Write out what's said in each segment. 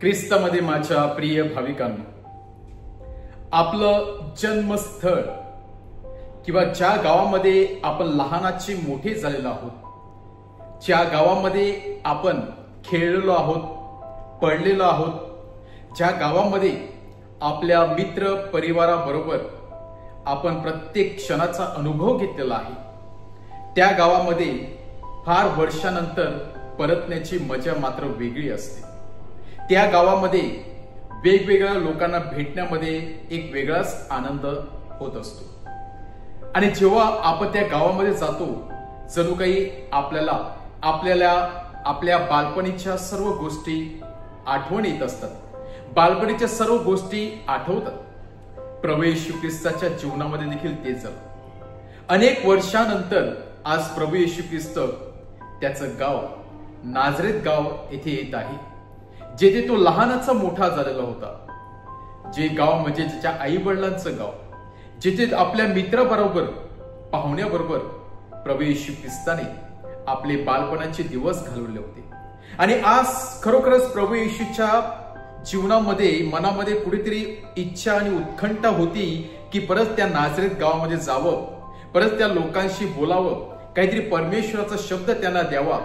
ख्रिस्तामध्ये माझ्या प्रिय भाविकांनो, आपलं जन्मस्थळ किंवा ज्या गावामध्ये आपण लहानाचे मोठे झालेलो आहोत, ज्या गावामध्ये आपण खेळलेलो आहोत, पडलेलो आहोत, ज्या गावामध्ये आपल्या मित्र परिवाराबरोबर आपण प्रत्येक क्षणाचा अनुभव घेतलेला आहे, त्या गावामध्ये फार वर्षानंतर परतण्याची मजा मात्र वेगळी असते. त्या गावामध्ये वेगवेगळ्या लोकांना भेटण्यामध्ये एक वेगळाच आनंद होत असतो. आणि जेव्हा आपण त्या गावामध्ये जातो, जणू काही आपल्याला आपल्या बालपणीच्या सर्व गोष्टी आठवण येत असतात. बालपणीच्या सर्व गोष्टी आठवतात. प्रभू येशू ख्रिस्ताच्या जीवनामध्ये देखील तेच झालं. अनेक वर्षानंतर आज प्रभू येशू ख्रिस्त त्याचं गाव नाझरेत गाव येथे येत आहे, जेथे तो लहानाचा मोठा झालेला होता. जे गाव म्हणजे त्याच्या आई वडिलांचं गाव, जिथे आपल्या मित्राबरोबर पाहुण्याबरोबर प्रभू येशू ख्रिस्ताने आपले बालपणाचे दिवस घालवले होते. आणि आज खरोखरच प्रभू येशूच्या जीवनामध्ये मनामध्ये कुठेतरी इच्छा आणि उत्कंठा होती की परत त्या नाझरेत गावामध्ये जावं, परत त्या लोकांशी बोलावं, काहीतरी परमेश्वराचा शब्द त्यांना द्यावा.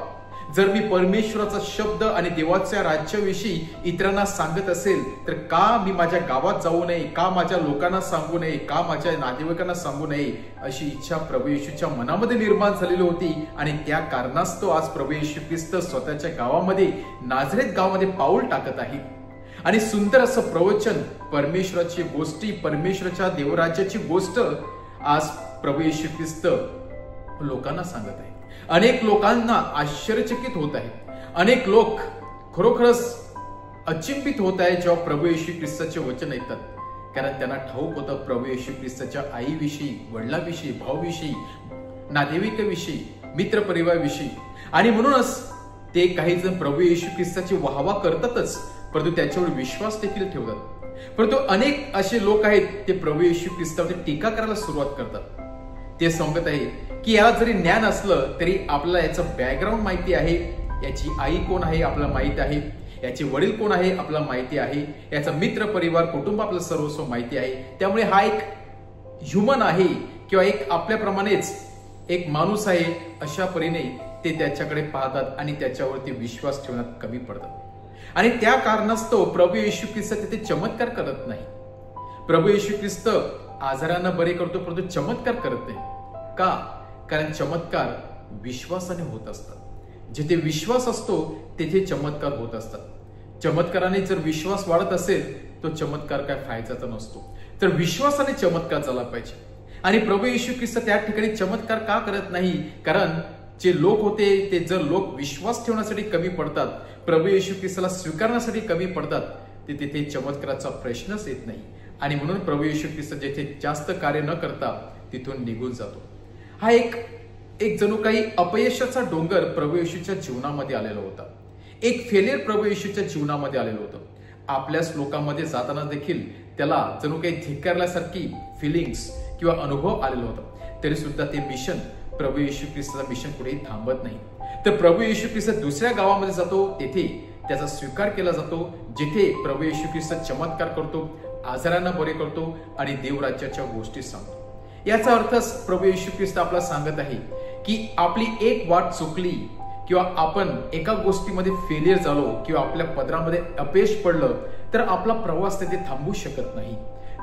जर मी परमेश्वराचा शब्द आणि देवाच्या राज्याविषयी इतरांना सांगत असेल तर का मी माझ्या गावात जाऊ नये, का माझ्या लोकांना सांगू नये, का माझ्या नातेवाईकांना सांगू नये, अशी इच्छा प्रभू येशूच्या मनामध्ये निर्माण झालेली होती. आणि त्या कारणास्तव आज प्रभू येशू ख्रिस्त स्वतःच्या गावामध्ये नाझरेत गावामध्ये पाऊल टाकत आहे. आणि सुंदर असं प्रवचन, परमेश्वराची गोष्टी, परमेश्वराच्या देवराज्याची गोष्ट आज प्रभू येशू ख्रिस्त लोकांना सांगत आहे. अनेक लोकांना आश्चर्यचकित होत आहे. अनेक लोक खरोखरच अचंबित होत आहे जेव्हा प्रभू येशू ख्रिस्ताचे वचन ऐकतात. कारण त्यांना ठाऊक होतं प्रभू येशू ख्रिस्ताच्या आईविषयी, वडिलांविषयी, भाऊविषयी, नातेवाईकाविषयी, मित्र परिवाराविषयी. आणि म्हणूनच ते काही जण प्रभू येशू ख्रिस्ताची वाहवा करतातच, परंतु त्याच्यावर विश्वास देखील ठेवतात. परंतु अनेक असे लोक आहेत ते प्रभू येशू ख्रिस्तावर टीका करायला सुरुवात करतात. ते सांगत आहे की याला जरी ज्ञान असलं तरी आपल्याला याचं बॅकग्राऊंड माहिती आहे, याची आई कोण आहे आपल्याला माहिती आहे, याचे वडील कोण आहे आपल्याला माहिती आहे, याचा मित्र परिवार कुटुंब आपलं सर्वस्व माहिती आहे. त्यामुळे हा एक ह्युमन आहे किंवा एक आपल्याप्रमाणेच एक माणूस आहे, अशा परीने ते त्याच्याकडे पाहतात आणि त्याच्यावरती विश्वास ठेवण्यात कमी पडतात. आणि त्या कारणास्तव प्रभू येशू ख्रिस्त तिथे चमत्कार करत नाही. प्रभू येशू ख्रिस्त आजारांना बरे करतो, परंतु चमत्कार करत नाही. का? कारण चमत्कार विश्वासाने होत असतात. जिथे विश्वास असतो तेथे चमत्कार होत असतात. चमत्काराने जर विश्वास वाढत असेल तो चमत्कार काय फायद्याचा नसतो. तर विश्वासाने चमत्कार झाला पाहिजे. आणि प्रभू येशू ख्रिस्त त्या ठिकाणी चमत्कार का करत नाही? कारण जे लोक होते ते जर लोक विश्वास ठेवण्यासाठी कमी पडतात, प्रभू येशू ख्रिस्ताला स्वीकारण्यासाठी कमी पडतात, ते तिथे चमत्काराचा प्रश्नच येत नाही. आणि म्हणून प्रभू येशू ख्रिस्त जेथे जास्त कार्य न करता तिथून निघून जातो. हा एक जणू काही अपयशाचा डोंगर प्रभू येशूच्या जीवनामध्ये आलेला होता. एक फेलियर प्रभू येशूच्या जीवनामध्ये आलेलं होतं. आपल्याच लोकांमध्ये जाताना देखील त्याला जणू काही धिक्कारल्यासारखी फिलिंग्स किंवा अनुभव आलेला होता. तरी सुद्धा ते मिशन, प्रभू येशू ख्रिस्ताचं मिशन कुठेही थांबत नाही. तर प्रभू येशू ख्रिस्त दुसऱ्या गावामध्ये जातो, तेथे त्याचा स्वीकार केला जातो, जिथे प्रभू येशू ख्रिस्त चमत्कार करतो, आजारांना बरे करतो आणि देवराज्याच्या गोष्टी सांगतो. याचा अर्थच प्रभू येशू ख्रिस्त आपल्याला सांगत आहे की आपली एक वाट चुकली किंवा आपण एका गोष्टीमध्ये फेलियर झालो किंवा आपल्या पदरामध्ये अपयश पडलं तर आपला प्रवास तिथे थांबू शकत नाही.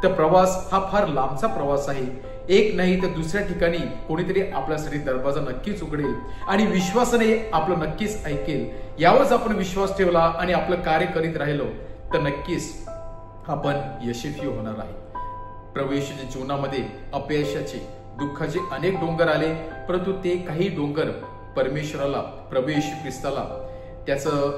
तर प्रवास हा फार लांबचा प्रवास आहे. एक नाही तर दुसऱ्या ठिकाणी कोणीतरी आपल्यासाठी दरवाजा नक्कीच उघडेल आणि विश्वासाने आपलं नक्कीच ऐकेल. यावरच आपण विश्वास ठेवला आणि आपलं कार्य करीत राहिलो तर नक्कीच आपण यशस्वी होणार आहे. प्रभू येशूच्या जीवनामध्ये अपयशाचे, दुःखाचे अनेक डोंगर आले, परंतु ते काही डोंगर परमेश्वराला, प्रभू येशू ख्रिस्ताला त्याचं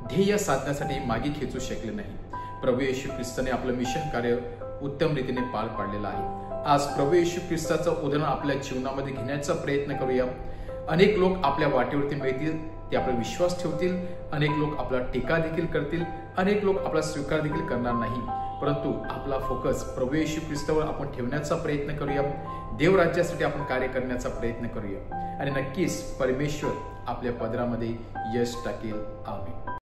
ध्येय साधण्यासाठी मागे खेचू शकले नाही. प्रभू येशू ख्रिस्ताने आपलं मिशन कार्य उत्तम रीतीने पार पाडलेलं आहे. आज प्रभू येशू ख्रिस्ताचं उदाहरण आपल्या जीवनामध्ये घेण्याचा प्रयत्न करूया. अनेक लोक आपल्या वाटेवरती मिळतील, ते आपला विश्वास ठेवतील. अनेक लोक आपला टीका देखील करतील, अनेक लोक आपला स्वीकार देखील करणार नाही. परंतु आपला फोकस प्रभू येशू ख्रिस्तावर आपण ठेवण्याचा प्रयत्न करूया. देवराज्यासाठी आपण कार्य करण्याचा प्रयत्न करूया आणि नक्कीच परमेश्वर आपल्या पदरामध्ये यश टाकेल. आमेन.